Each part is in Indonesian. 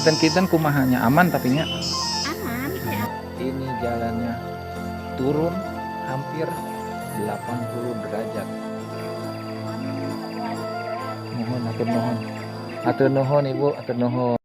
Kinten-kinten kumahanya aman tapi nya. Aman ya. Ini jalannya turun hampir 80 derajat. Mohon atur nuhun. Atur nuhun Ibu, atur nuhun.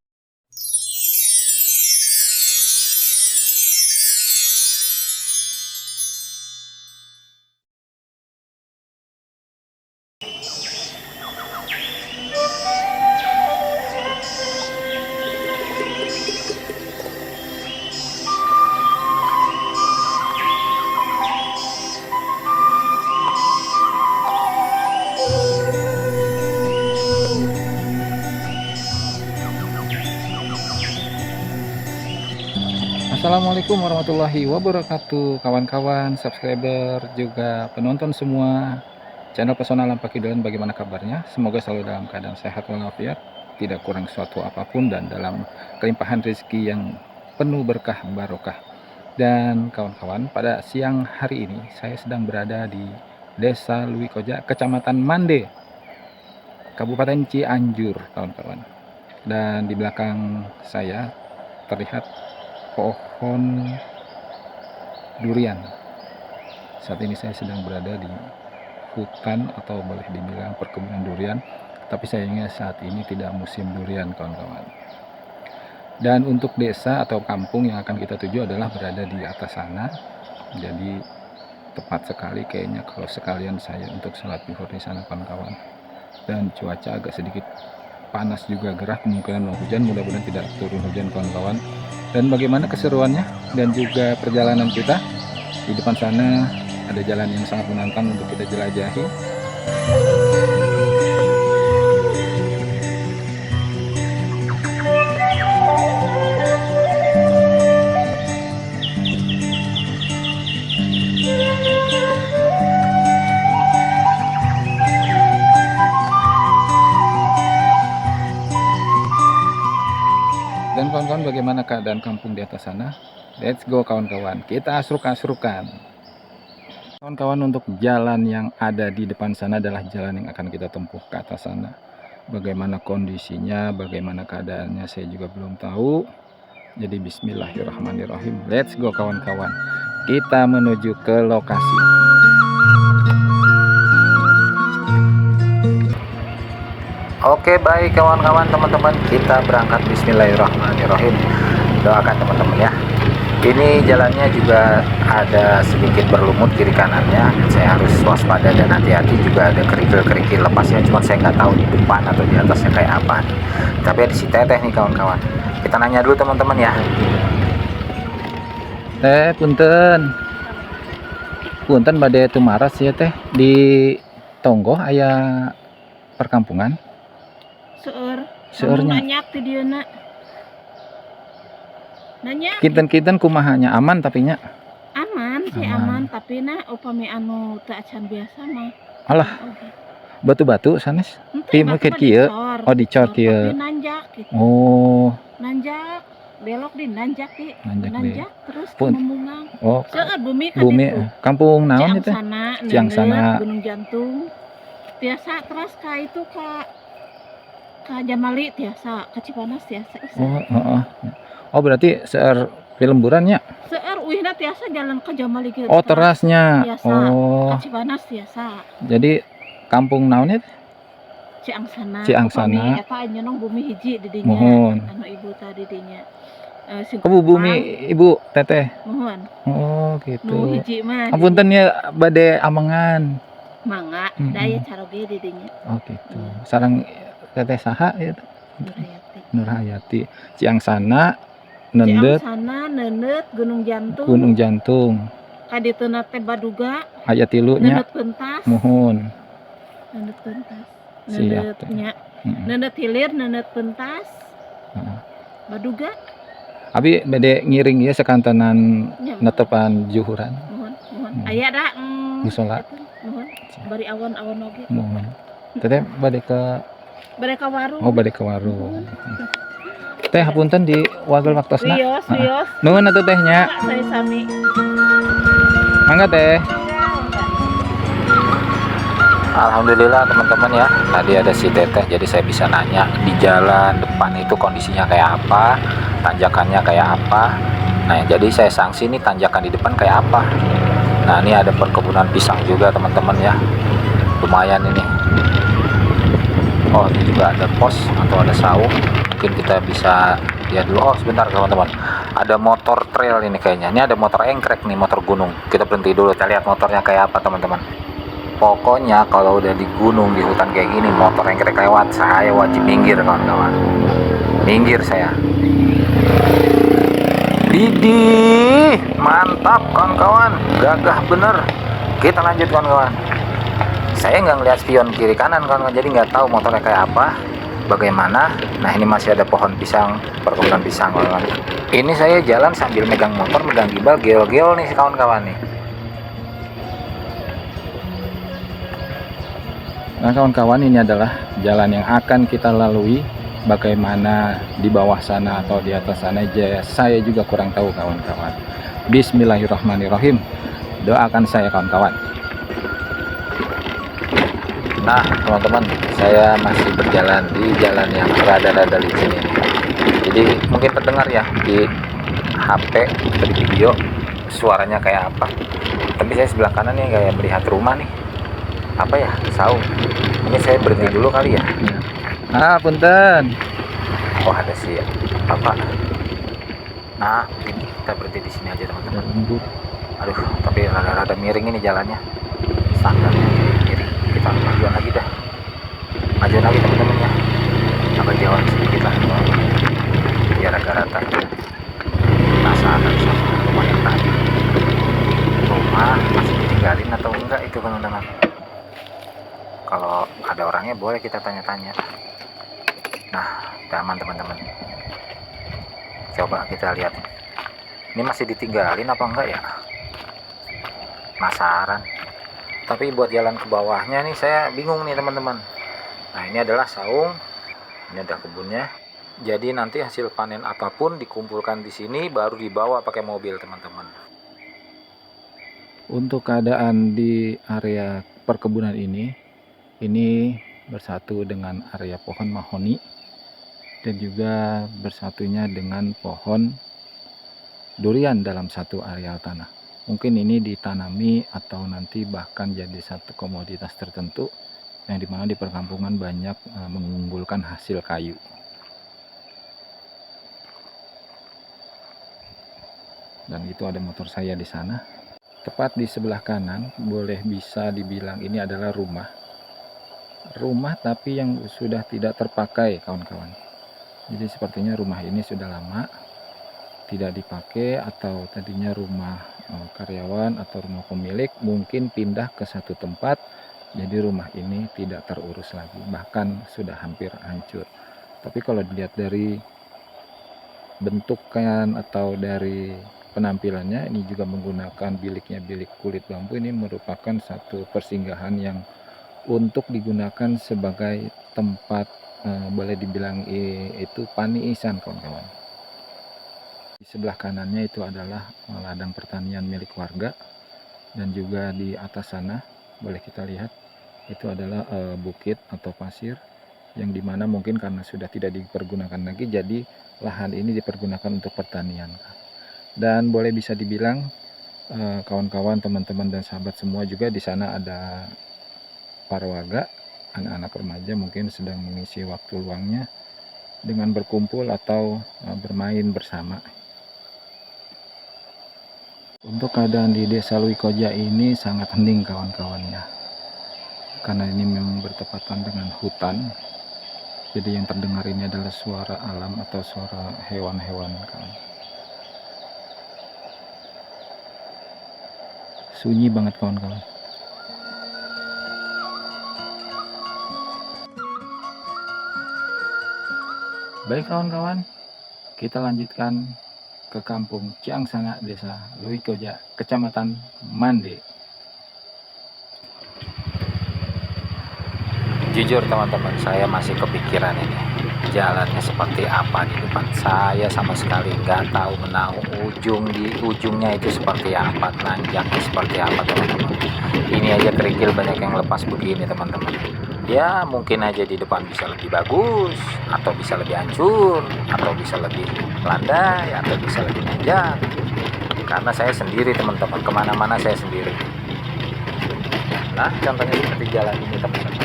Assalamualaikum warahmatullahi wabarakatuh, kawan-kawan, subscriber, juga penonton semua channel Pesona Lampakidoan. Bagaimana kabarnya? Semoga selalu dalam keadaan sehat walafiat, tidak kurang suatu apapun, dan dalam kelimpahan rezeki yang penuh berkah barokah. Dan kawan-kawan, pada siang hari ini saya sedang berada di Desa Luikoja, Kecamatan Mande, Kabupaten Cianjur, kawan-kawan. Dan di belakang saya terlihat pohon durian. Saat ini saya sedang berada di hutan atau boleh dibilang perkebunan durian, tapi sayangnya saat ini tidak musim durian, kawan-kawan. Dan untuk desa atau kampung yang akan kita tuju adalah berada di atas sana. Jadi tepat sekali kayaknya kalau sekalian saya untuk sholat zuhur di sana, kawan-kawan. Dan cuaca agak sedikit panas juga, gerah, kemungkinan mau hujan, mudah-mudahan tidak turun hujan, kawan-kawan. Dan bagaimana keseruannya dan juga perjalanan kita. Di depan sana ada jalan yang sangat menantang untuk kita jelajahi. Dan kawan-kawan, bagaimana keadaan kampung di atas sana? Let's go kawan-kawan, kita asruk-asrukan. Kawan-kawan, untuk jalan yang ada di depan sana adalah jalan yang akan kita tempuh ke atas sana. Bagaimana kondisinya, bagaimana keadaannya saya juga belum tahu. Jadi bismillahirrahmanirrahim. Let's go kawan-kawan, kita menuju ke lokasi. Oke, baik kawan-kawan, teman-teman, kita berangkat. Bismillahirrahmanirrahim. Doakan teman-teman ya. Ini jalannya juga ada sedikit berlumut kiri kanannya. Saya harus waspada dan hati-hati, juga ada kerikil-kerikil lepasnya. Cuma saya nggak tahu di depan atau di atasnya kayak apa. Tapi ada si Teteh nih kawan-kawan. Kita nanya dulu teman-teman ya. Punten. Punten badai tumaras ya teh di Tonggo aya perkampungan. Seurnya Nanya ke dia nak. Nanya. Kinten-kinten kumahanya aman tapi nya. Aman sih aman, tapi nak upami anu teu acan biasa mah. Alah. Batu-batu sanes. Ti meukeun kieu. Oh dicor kieu. Nanjak gitu. Oh. Nanjak, belok di nanjak di. Nanjak terus ke Pun. Memungang. Oh. Seueur bumi kan Bumi itu. kampung naon itu? Ciangsana, Gunung Jantung. Tiasa terus ka itu ka Jamali tiasa, ka Cipanas tiasa. Oh, heeh. Oh berarti seueur lemburannya. Seueur uihna tiasa jalan ke Jamali gitu. Oh terasnya. Tiasa, oh. ka Cipanas tiasa. Jadi kampung naon itu? Ciangsana. Ciangsana. Eta nyenong bumi hiji di dinya. Mohon. Anu ibu tadi dinya. Kamu bumi Ibu Teteh. Mohon. Oh gitu. Nu hiji mah. Apunten ya bade amengan. Mangga, daya caroge di dinya. Oh gitu. Sareng Teteh saha ya? Nurhayati. Nurhayati. Ciangsana, Nendet. Ciangsana, Nendet, Gunung Jantung. Gunung Jantung. Kadituna teh Baduga. Aya tilunya. Nendet pentas. Mohon. Nendet pentas. Siap. Nendetnya. Nendet hilir, nendet pentas. Baduga. Abi bade ngiring ya sekantanan Ya, netepan juhuran. Mohon. Aya da musola. Mohon. Bari awan-awan oge. Mohon. Teteh bade ke Mereka warung. Oh bade ke warung. Teh hapunten di wagel waktosna. Rios. Nuhun atuh tehnya. Saya sami. Mangga teh. Alhamdulillah teman-teman ya, tadi ada si teteh, jadi saya bisa nanya di jalan depan itu kondisinya kayak apa, tanjakannya kayak apa. Nah jadi saya sanksi nih tanjakan di depan kayak apa. Nah ini ada perkebunan pisang juga teman-teman ya, lumayan ini. Oh ini juga ada pos atau ada saung, mungkin kita bisa lihat dulu. Oh sebentar teman-teman, ada motor trail ini kayaknya. Ini ada motor engkrek nih, motor gunung. Kita berhenti dulu, kita lihat motornya kayak apa teman-teman. Pokoknya kalau udah di gunung, di hutan kayak gini, motor engkrek lewat, saya wajib minggir kawan-kawan. Minggir saya. Didi, mantap kawan-kawan, gagah bener. Kita lanjut kawan-kawan. Saya nggak ngeliat spion kiri kanan kawan-kawan, jadi nggak tahu motornya kayak apa, bagaimana. Nah ini masih ada pohon pisang, perkebunan pisang kawan-kawan. Ini saya jalan sambil megang motor, megang gimbal, gel-gel nih kawan-kawan nih. Nah kawan-kawan, ini adalah jalan yang akan kita lalui. Bagaimana di bawah sana atau di atas sana aja, saya juga kurang tahu kawan-kawan. Bismillahirrahmanirrahim. Doakan saya kawan-kawan. Nah teman-teman, saya masih berjalan di jalan yang rada-rada licin ini. Jadi mungkin terdengar ya di HP atau di video suaranya kayak apa. Tapi saya sebelah kanan nih kayak melihat rumah nih. Apa ya, saung. Mungkin saya berhenti dulu kali ya. Punten. Oh ada sih ya bapak. Nah ini kita berhenti di sini aja teman-teman. Aduh tapi rada-rada miring ini jalannya, standarnya miring. Kita majuan lagi dah, majuan lagi teman-teman ya, agak jauhan sedikit lah biar agak rata. Penasaran sama rumah yang tadi, rumah masih ditinggalin atau enggak itu teman-teman. Kalau ada orangnya boleh kita tanya-tanya. Nah udah aman teman-teman, coba kita lihat ini masih ditinggalin apa enggak ya, penasaran. Tapi buat jalan ke bawahnya nih saya bingung nih teman-teman. Nah ini adalah saung, ini ada kebunnya. Jadi nanti hasil panen apapun dikumpulkan di sini baru dibawa pakai mobil teman-teman. Untuk keadaan di area perkebunan ini bersatu dengan area pohon mahoni dan juga bersatunya dengan pohon durian dalam satu areal tanah. Mungkin ini ditanami atau nanti bahkan jadi satu komoditas tertentu yang dimana di perkampungan banyak mengunggulkan hasil kayu. Dan itu ada motor saya di sana. Tepat di sebelah kanan boleh bisa dibilang ini adalah rumah. Rumah tapi yang sudah tidak terpakai kawan-kawan. Jadi sepertinya rumah ini sudah lama tidak dipakai, atau tadinya rumah karyawan atau rumah pemilik mungkin pindah ke satu tempat, jadi rumah ini tidak terurus lagi, bahkan sudah hampir hancur. Tapi kalau dilihat dari bentukan atau dari penampilannya, ini juga menggunakan biliknya bilik kulit bambu. Ini merupakan satu persinggahan yang untuk digunakan sebagai tempat boleh dibilang itu paniisan kawan-kawan. Di sebelah kanannya itu adalah ladang pertanian milik warga, dan juga di atas sana boleh kita lihat itu adalah bukit atau pasir yang dimana mungkin karena sudah tidak dipergunakan lagi, jadi lahan ini dipergunakan untuk pertanian. Dan boleh bisa dibilang kawan-kawan, teman-teman dan sahabat semua juga di sana ada para warga, anak-anak remaja mungkin sedang mengisi waktu luangnya dengan berkumpul atau bermain bersama. Untuk keadaan di Desa Luikoja ini sangat hening kawan-kawannya, karena ini memang bertepatan dengan hutan. Jadi yang terdengar ini adalah suara alam atau suara hewan-hewan kawan. Sunyi banget kawan-kawan. Baik kawan-kawan, kita lanjutkan ke kampung Ciangsanga, Desa Luikoja, Kecamatan Mande. Jujur teman-teman, saya masih kepikiran ini. jalannya seperti apa di depan saya, sama sekali nggak tahu menau ujungnya itu seperti apa, nanjaknya seperti apa teman-teman. Ini aja kerikil banyak yang lepas begini teman-teman. Ya mungkin aja di depan bisa lebih bagus, atau bisa lebih hancur, atau bisa lebih landai, atau bisa lebih nanjak. Karena saya sendiri teman-teman, kemana-mana saya sendiri. Nah contohnya seperti jalan ini teman-teman.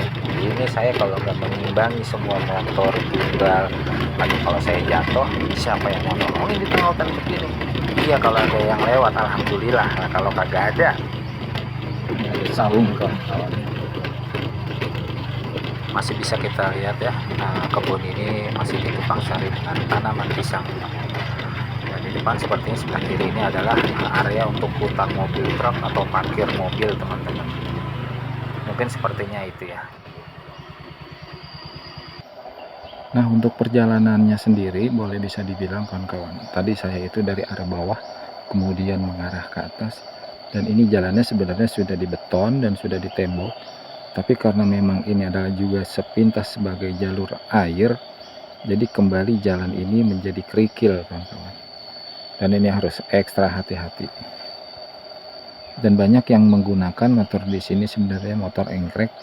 Ini saya kalau nggak mengimbangi semua motor tunggal, lagi kalau saya jatuh, siapa yang mau nolongin di tengah hutan begini? Iya kalau ada yang lewat alhamdulillah, nah, kalau kagak ada saung kawan-kawan. Masih bisa kita lihat ya, kebun ini masih ditupang sari dengan tanaman pisang. Ya, di depan sepertinya sebelah kiri ini adalah area untuk putar mobil truk atau parkir mobil teman-teman. Mungkin sepertinya itu ya. Nah untuk perjalanannya sendiri boleh bisa dibilang kawan-kawan, tadi saya itu dari arah bawah kemudian mengarah ke atas, dan ini jalannya sebenarnya sudah dibeton dan sudah ditembok, tapi karena memang ini adalah juga sepintas sebagai jalur air, jadi kembali jalan ini menjadi kerikil kawan-kawan, dan ini harus ekstra hati-hati. Dan banyak yang menggunakan motor di sini sebenarnya motor engkrek,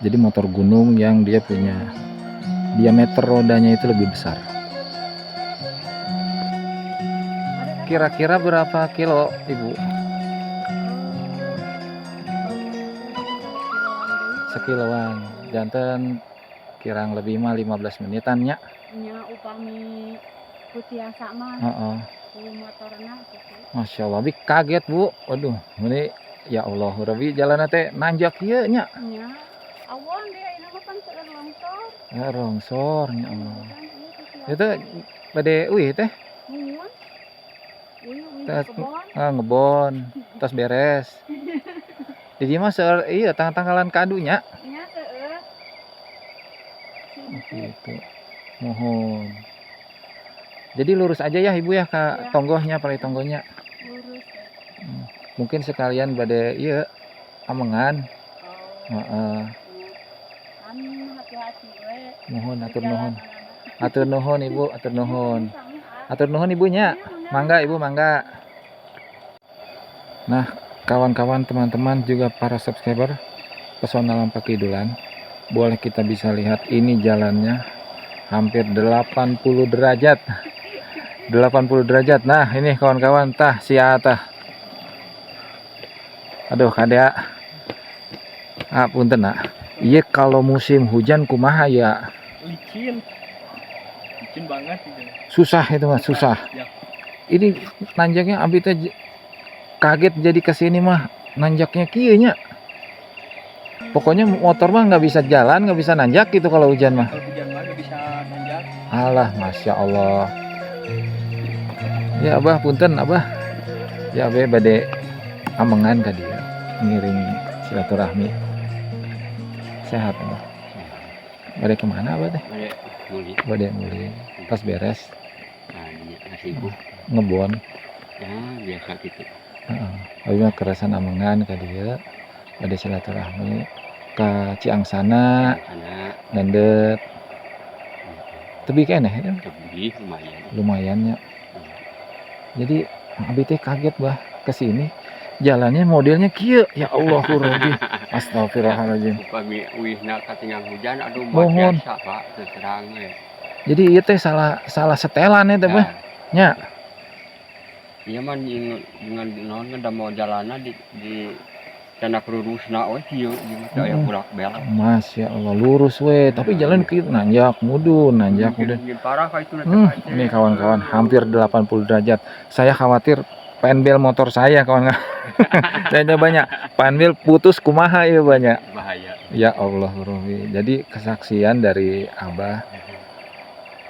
jadi motor gunung yang dia punya diameter rodanya itu lebih besar. Kira-kira berapa kilo ibu? Sekiloan. Janten kirang lebih mah 15 menitan nya. Nya upami kutiasa mah motorna gitu. Masya Allah, Bi kaget bu. Waduh, ini ya Allah, Rabi jalan teh nanjak ieu nya. Nya awan dia ini mah kan seueur longsor. Ya rongsor ya Allah. Itu bade euy teh. Ngebon, tos beres. Jadi mah seueur iya tanggalan kadunya. Nya seueur. Gitu. Mohon. Jadi lurus aja ya ibu ya ke ya. Tonggohnya, palai tonggonya. Lurus. Mungkin sekalian bade iya amengan. Oh. Hati-hati we. Mohon atur nuhun. Atur nuhun ibu, atur nuhun. Atur nuhun ibunya. Mangga ibu, mangga. Nah, kawan-kawan, teman-teman juga para subscriber Pesona Alam Pakidulan, boleh kita bisa lihat ini jalannya hampir 80 derajat. 80 derajat. Nah, ini kawan-kawan tah siata. Aduh, kadea. Punten nak. Iya kalau musim hujan kumaha ya? Licin banget gitu. Susah itu mah, susah. Ya. Ini nanjaknya abi teh kaget jadi kesini mah nanjaknya kieu nya. Pokoknya motor mah nggak bisa jalan, nggak bisa nanjak gitu kalau hujan mah. Kalau hujan mah nggak bisa nanjak. Alah, masya Allah. Ya abah punten abah. Ya abah bade amengan ka dia ngiring silaturahmi. Sehat abah. Bade kemana abah teh? Bade muli. Pas beres. Ngebon. Ya biasa gitu. Abi mah kerasan amengan ka dia. Bade silaturahmi ka Ciangsana. Ngandet. Tebi keneh ya? Tebi lumayan ya. Jadi abi teh kaget bah kesini jalannya modelnya kieu ya Allah Rabbi. Astagfirullahaladzim. Upami uihna katingang hujan aduh mohon biasa Pak terang we. Jadi ieu teh salah setelan eta bah nya. Iya mah dengan naon kan da mau jalanna di tanah lurusna we kieu gitu aya bulak belok. Masya Allah lurus we, tapi jalan kieu nanjak mudun. Parah ka itu ini kawan-kawan hampir 80 derajat. Saya khawatir penbel motor saya kawan-kawan. Saya banyak penbel putus kumaha ya banyak. Bahaya. Ya Allah Rabbi. Jadi kesaksian dari Abah.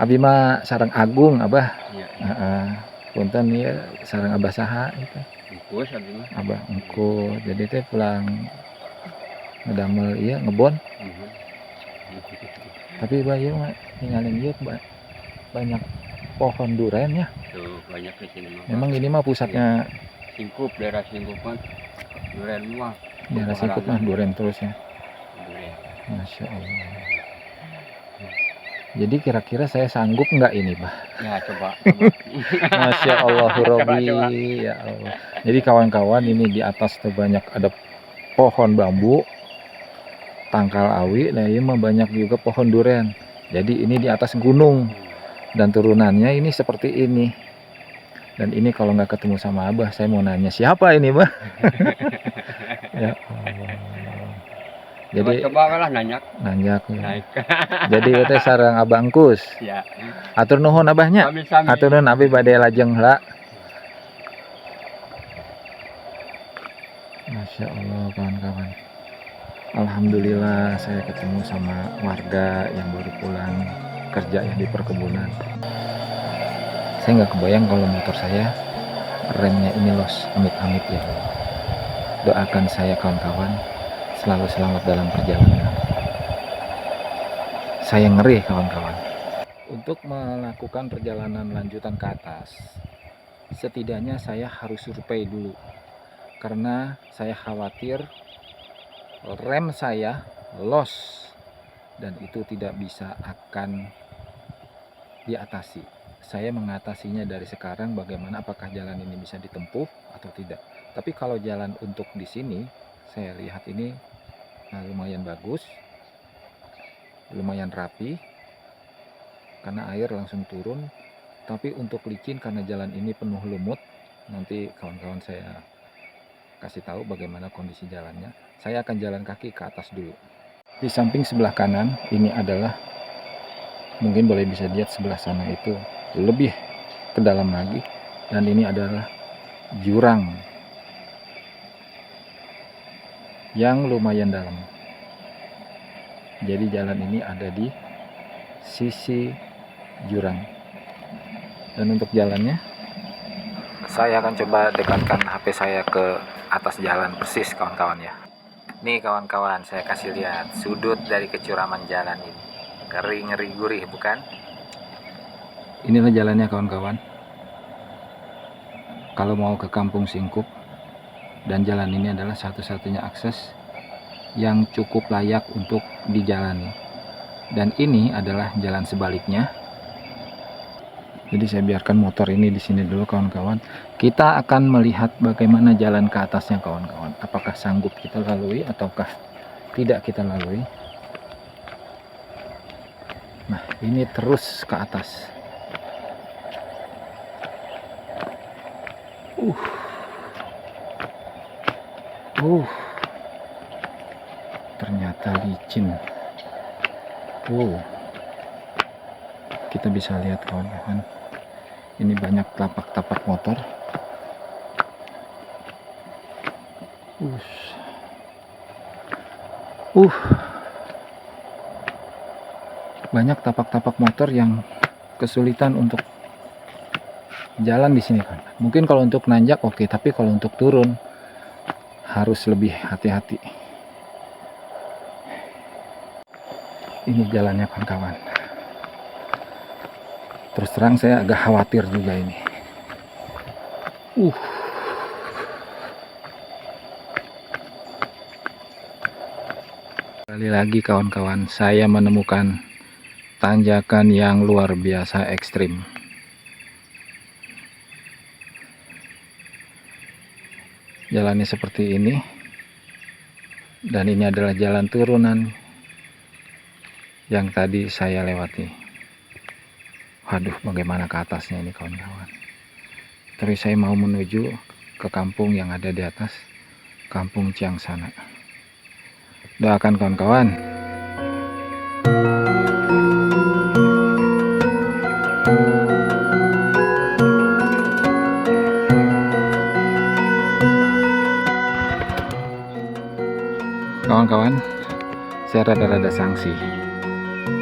Abi mah sareng Agung Abah. Iya. Punten ya sareng Abah saha itu. Engkus abi mah. Abah engko. Jadi teh pulang ngedamel ieu ngebon. Tapi bayu mah ninggalin ieu banyak pohon duren ya. Tuh banyak di sini mah. Memang ini mah pusatnya Singkup, daerah Singkup mah duren mah. Daerah Singkup mah duren terus ya. Duren. Masya Allah. Jadi kira-kira saya sanggup nggak ini, Bah? Ya coba. Masya Allah, Coba. Robi, ya Allah. Jadi kawan-kawan, ini di atas tuh banyak ada pohon bambu, tangkal awi, nah ini mah banyak juga pohon durian. Jadi ini di atas gunung dan turunannya ini seperti ini. Dan ini kalau nggak ketemu sama Abah, saya mau nanya siapa ini, Bah? Ya Allah. Jadi Coba lah nanyak. nanjak ya. Naik. Jadi itu sarang abangkus. Ya. Atur nuhun Abahnya. Sami-sami. Atur nuhun abi bade lajeng heula. Masya Allah kawan-kawan. Alhamdulillah saya ketemu sama warga yang baru pulang kerja yang di perkebunan. Saya nggak kebayang kalau motor saya remnya ini los, amit-amit ya. Doakan saya kawan-kawan selalu selamat dalam perjalanan. Saya ngeri kawan-kawan. Untuk melakukan perjalanan lanjutan ke atas, setidaknya saya harus survei dulu. Karena saya khawatir rem saya los dan itu tidak bisa akan diatasi. Saya mengatasinya dari sekarang bagaimana apakah jalan ini bisa ditempuh atau tidak. Tapi kalau jalan untuk di sini saya lihat ini lumayan bagus, lumayan rapi karena air langsung turun. Tapi untuk licin karena jalan ini penuh lumut, nanti kawan-kawan saya kasih tahu bagaimana kondisi jalannya. Saya akan jalan kaki ke atas dulu. Di samping sebelah kanan ini adalah, mungkin boleh bisa lihat sebelah sana itu lebih ke dalam lagi, dan ini adalah jurang yang lumayan dalam. Jadi jalan ini ada di sisi jurang. Dan untuk jalannya, saya akan coba dekatkan HP saya ke atas jalan persis kawan-kawan ya. Nih kawan-kawan, saya kasih lihat sudut dari kecuraman jalan ini. Ngeri gurih bukan? Inilah jalannya kawan-kawan. Kalau mau ke Kampung Singkup, dan jalan ini adalah satu-satunya akses yang cukup layak untuk dijalani. Dan ini adalah jalan sebaliknya. Jadi saya biarkan motor ini di sini dulu kawan-kawan. Kita akan melihat bagaimana jalan ke atasnya kawan-kawan. Apakah sanggup kita lalui ataukah tidak kita lalui. Nah, ini terus ke atas. Ternyata licin. Kita bisa lihat kawan-kawan, ini banyak tapak-tapak motor. Banyak tapak-tapak motor yang kesulitan untuk jalan di sini kan. Mungkin kalau untuk nanjak oke, tapi kalau untuk turun harus lebih hati-hati. Ini jalannya kawan-kawan. Terus terang saya agak khawatir juga ini. Kali lagi kawan-kawan, saya menemukan tanjakan yang luar biasa ekstrim. Jalannya seperti ini. Dan ini adalah jalan turunan yang tadi saya lewati. Waduh, bagaimana ke atasnya ini kawan-kawan. Tapi saya mau menuju ke kampung yang ada di atas, Kampung Ciangsana. Doakan kawan-kawan. Kawan-kawan, saya rada-rada sangsi.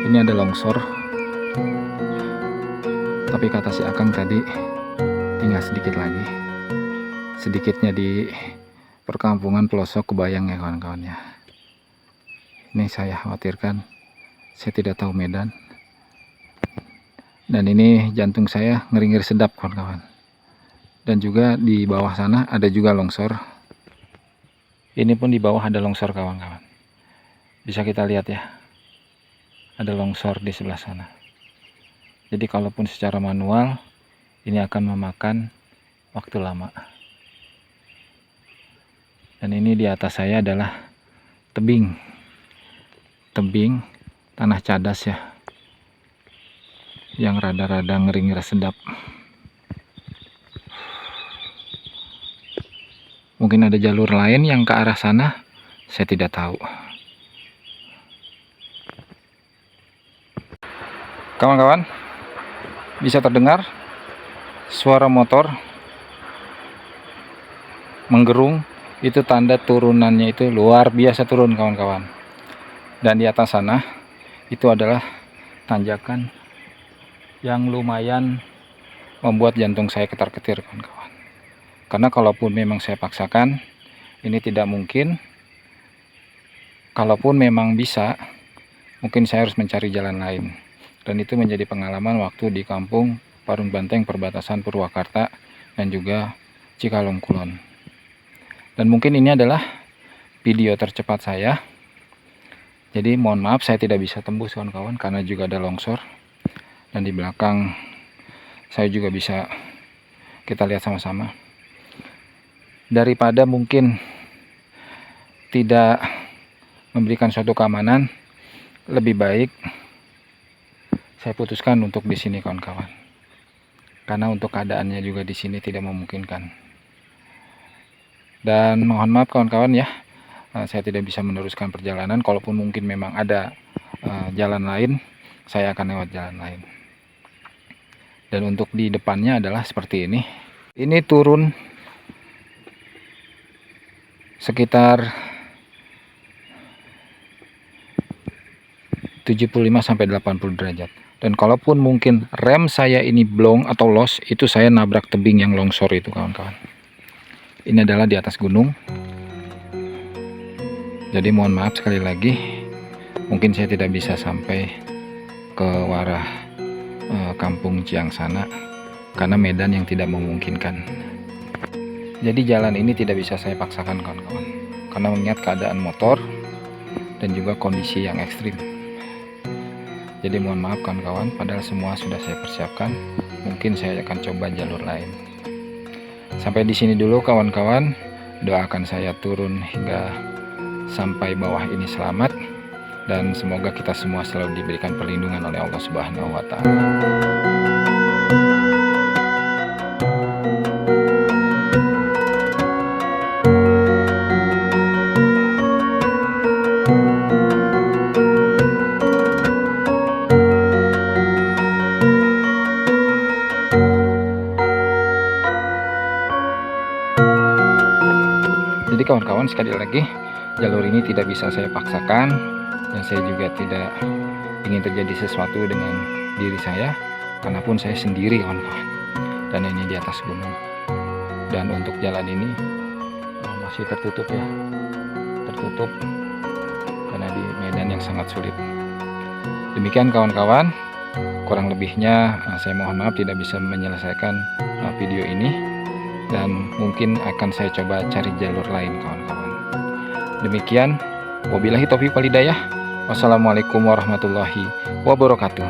Ini ada longsor. Tapi kata si Akang tadi tinggal sedikit lagi. Sedikitnya di perkampungan pelosok kebayang ya kawan-kawan ya. Ini saya khawatirkan, saya tidak tahu medan. Dan ini jantung saya ngeri-ngeri sedap kawan-kawan. Dan juga di bawah sana ada juga longsor. Ini pun di bawah ada longsor kawan-kawan. Bisa kita lihat ya. Ada longsor di sebelah sana. Jadi kalaupun secara manual ini akan memakan waktu lama. Dan ini di atas saya adalah tebing tanah cadas ya, yang rada-rada ngeri-ngeri sedap. Mungkin ada jalur lain yang ke arah sana, saya tidak tahu. Kawan-kawan, bisa terdengar suara motor menggerung. Itu tanda turunannya itu luar biasa turun, kawan-kawan. Dan di atas sana itu adalah tanjakan yang lumayan membuat jantung saya ketar-ketir, kawan-kawan. Karena kalaupun memang saya paksakan, ini tidak mungkin. Kalaupun memang bisa, mungkin saya harus mencari jalan lain. Dan itu menjadi pengalaman waktu di kampung Parung Banteng, perbatasan Purwakarta dan juga Cikalong Kulon. Dan mungkin ini adalah video tercepat saya. Jadi mohon maaf saya tidak bisa tembus, kawan-kawan, karena juga ada longsor. Dan di belakang saya juga bisa, kita lihat sama-sama. Daripada mungkin tidak memberikan suatu keamanan, lebih baik saya putuskan untuk di sini, kawan-kawan. Karena untuk keadaannya juga di sini tidak memungkinkan. Dan mohon maaf, kawan-kawan ya, saya tidak bisa meneruskan perjalanan. Kalaupun mungkin memang ada jalan lain, saya akan lewat jalan lain. Dan untuk di depannya adalah seperti ini. Ini turun sekitar 75-80 derajat. Dan kalaupun mungkin rem saya ini blong atau los, itu saya nabrak tebing yang longsor itu, kawan-kawan. Ini adalah di atas gunung. Jadi mohon maaf sekali lagi, mungkin saya tidak bisa sampai ke arah kampung Ciang sana karena medan yang tidak memungkinkan. Jadi jalan ini tidak bisa saya paksakan, kawan-kawan, karena mengingat keadaan motor dan juga kondisi yang ekstrim. Jadi mohon maaf, kawan-kawan, padahal semua sudah saya persiapkan. Mungkin saya akan coba jalur lain. Sampai di sini dulu, kawan-kawan. Doakan saya turun hingga sampai bawah ini selamat, dan semoga kita semua selalu diberikan perlindungan oleh Allah Subhanahu wa Ta'ala. Jadi kawan-kawan, sekali lagi, jalur ini tidak bisa saya paksakan, dan saya juga tidak ingin terjadi sesuatu dengan diri saya, karena pun saya sendiri, kawan-kawan, dan ini di atas gunung. Dan untuk jalan ini masih tertutup ya, tertutup karena di medan yang sangat sulit. Demikian, kawan-kawan, kurang lebihnya saya mohon maaf tidak bisa menyelesaikan video ini, dan mungkin akan saya coba cari jalur lain, kawan-kawan. Demikian, wabillahi taufiq wal hidayah. Wassalamualaikum warahmatullahi wabarakatuh.